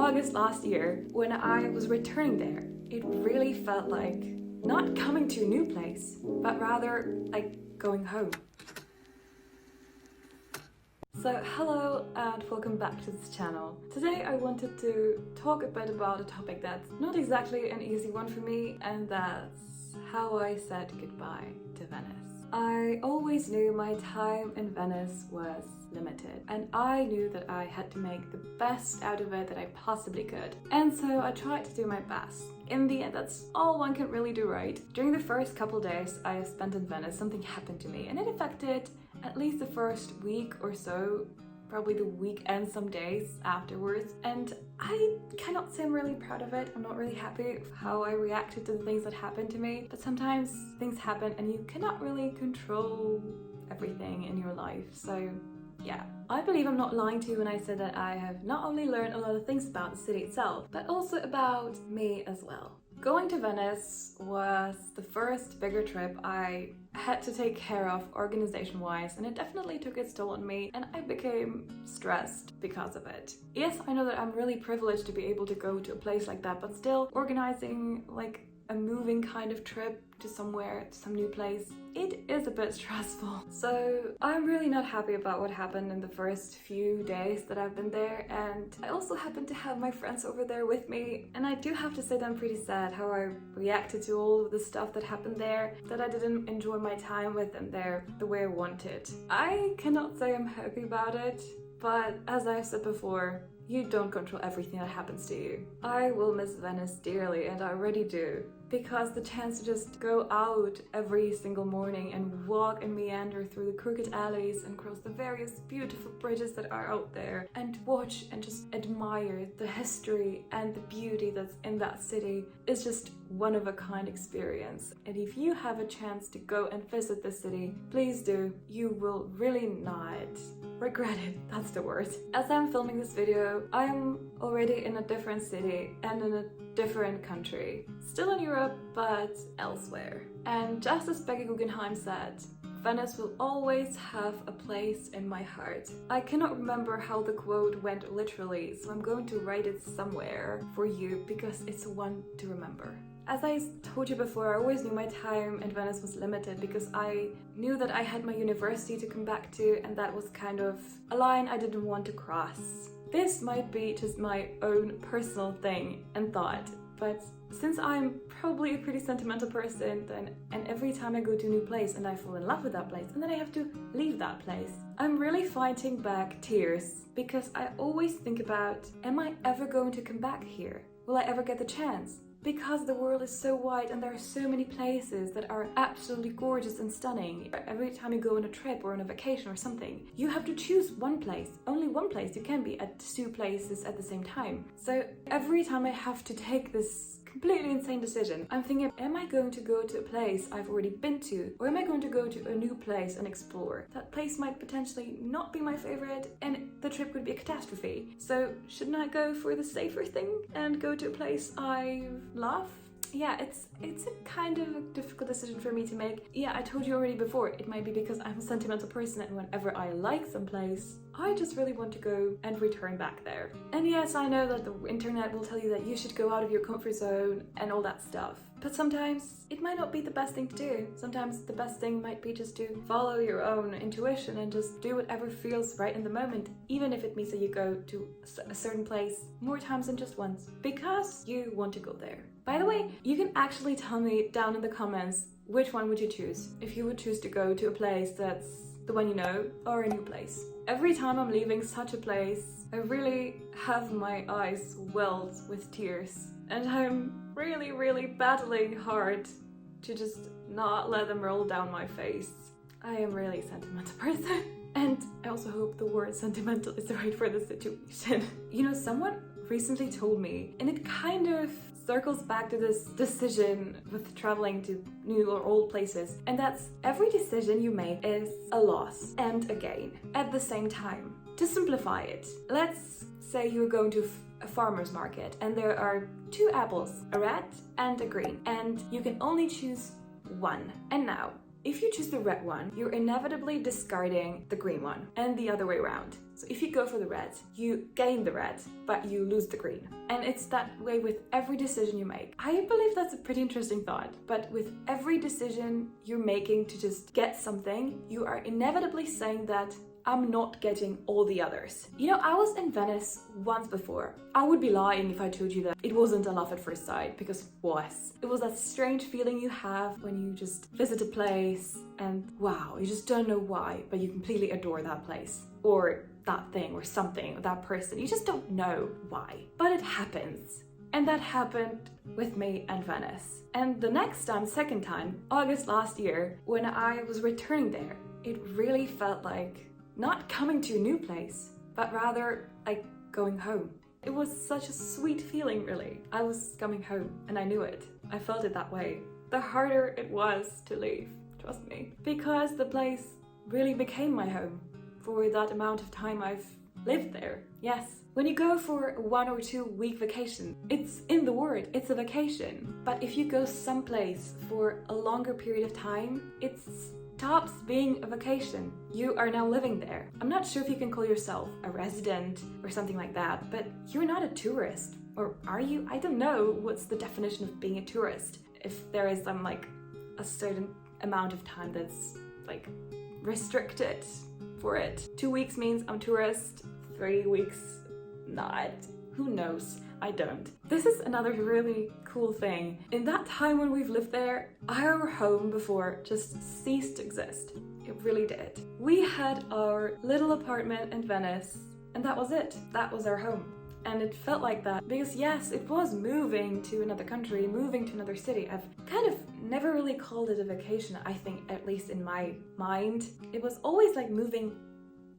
August last year, when I was returning there, it really felt like not coming to a new place, but rather like going home. So hello and welcome back to this channel. Today I wanted to talk a bit about a topic that's not exactly an easy one for me, and that's how I said goodbye to Venice. I always knew my time in Venice was limited, and I knew that I had to make the best out of it that I possibly could. And so I tried to do my best. In the end, that's all one can really do, right? During the first couple days I spent in Venice, something happened to me, and it affected at least the first week or so, probably the week and some days afterwards, and I cannot say I'm really proud of it. I'm not really happy with how I reacted to the things that happened to me, but sometimes things happen and you cannot really control everything in your life. So yeah, I believe I'm not lying to you when I say that I have not only learned a lot of things about the city itself, but also about me as well. Going to Venice was the first bigger trip I had to take care of organization-wise, and it definitely took its toll on me, and I became stressed because of it. Yes, I know that I'm really privileged to be able to go to a place like that, but still organizing like a moving kind of trip to somewhere, to some new place, it is a bit stressful. So I'm really not happy about what happened in the first few days that I've been there, and I also happen to have my friends over there with me, and I do have to say that I'm pretty sad how I reacted to all of the stuff that happened there, that I didn't enjoy my time with them there the way I wanted. I cannot say I'm happy about it, but as I've said before, you don't control everything that happens to you. I will miss Venice dearly, and I already do, because the chance to just go out every single morning and walk and meander through the crooked alleys and cross the various beautiful bridges that are out there and watch and just admire the history and the beauty that's in that city is just one of a kind experience. And if you have a chance to go and visit the city, please do. You will really not regret it, that's the word. As I'm filming this video, I am already in a different city and in a different country. Still in Europe, but elsewhere. And just as Becky Guggenheim said, Venice will always have a place in my heart. I cannot remember how the quote went literally, so I'm going to write it somewhere for you because it's one to remember. As I told you before, I always knew my time in Venice was limited because I knew that I had my university to come back to, and that was kind of a line I didn't want to cross. This might be just my own personal thing and thought, but since I'm probably a pretty sentimental person, and every time I go to a new place and I fall in love with that place and then I have to leave that place, I'm really fighting back tears because I always think about, am I ever going to come back here? Will I ever get the chance? Because the world is so wide and there are so many places that are absolutely gorgeous and stunning. Every time you go on a trip or on a vacation or something, you have to choose one place. Only one place. You can't be at two places at the same time. So every time I have to take this completely insane decision, I'm thinking, am I going to go to a place I've already been to, or am I going to go to a new place and explore? That place might potentially not be my favorite and the trip could be a catastrophe. So shouldn't I go for the safer thing and go to a place I love? Yeah, it's a kind of a difficult decision for me to make. Yeah, I told you already before, it might be because I'm a sentimental person and whenever I like some place, I just really want to go and return back there. And yes, I know that the internet will tell you that you should go out of your comfort zone and all that stuff. But sometimes it might not be the best thing to do. Sometimes the best thing might be just to follow your own intuition and just do whatever feels right in the moment, even if it means that you go to a certain place more times than just once, because you want to go there. By the way, you can actually tell me down in the comments which one would you choose, if you would choose to go to a place that's the one you know or a new place. Every time I'm leaving such a place, I really have my eyes welled with tears, and I'm really battling hard to just not let them roll down my face. I am really a sentimental person, and I also hope the word sentimental is right for the situation. You know, someone recently told me, and it kind of circles back to this decision with traveling to new or old places, and that's every decision you make is a loss and a gain at the same time. To simplify it, let's say you're going to a farmer's market and there are two apples, a red and a green, and you can only choose one. And now if you choose the red one, you're inevitably discarding the green one, and the other way around. So if you go for the red, you gain the red, but you lose the green. And it's that way with every decision you make. I believe that's a pretty interesting thought, but with every decision you're making to just get something, you are inevitably saying that I'm not getting all the others. You know, I was in Venice once before. I would be lying if I told you that it wasn't a love at first sight, because it was. It was that strange feeling you have when you just visit a place and wow, you just don't know why, but you completely adore that place or that thing or something or that person. You just don't know why, but it happens. And that happened with me and Venice. And the next time, second time, August last year, when I was returning there, it really felt like not coming to a new place, but rather like going home. It was such a sweet feeling, really. I was coming home and I knew it. I felt it that way. The harder it was to leave, trust me, because the place really became my home for that amount of time I've lived there. Yes, when you go for a 1 or 2 week vacation, it's in the word, it's a vacation. But if you go someplace for a longer period of time, it stops being a vacation. You are now living there. I'm not sure if you can call yourself a resident or something like that, but you're not a tourist. Or are you? I don't know what's the definition of being a tourist. If there is some like a certain amount of time that's like restricted for it. 2 weeks means I'm tourist, 3 weeks not. Who knows? I don't. This is another really cool thing. In that time when we've lived there, our home before just ceased to exist. It really did. We had our little apartment in Venice, and that was it. That was our home. And it felt like that because yes, it was moving to another country, moving to another city. I've kind of never really called it a vacation, I think, at least in my mind. It was always like moving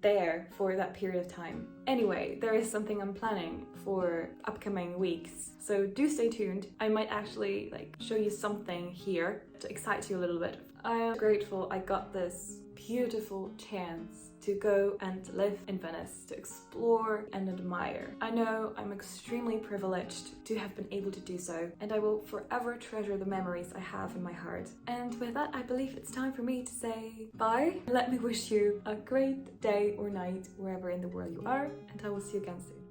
there for that period of time. Anyway, there is something I'm planning for upcoming weeks, so do stay tuned. I might actually like show you something here to excite you a little bit. I am grateful I got this beautiful chance to go and live in Venice, to explore and admire. I know I'm extremely privileged to have been able to do so, and I will forever treasure the memories I have in my heart. And with that, I believe it's time for me to say bye. Let me wish you a great day or night wherever in the world you are, and I will see you again soon.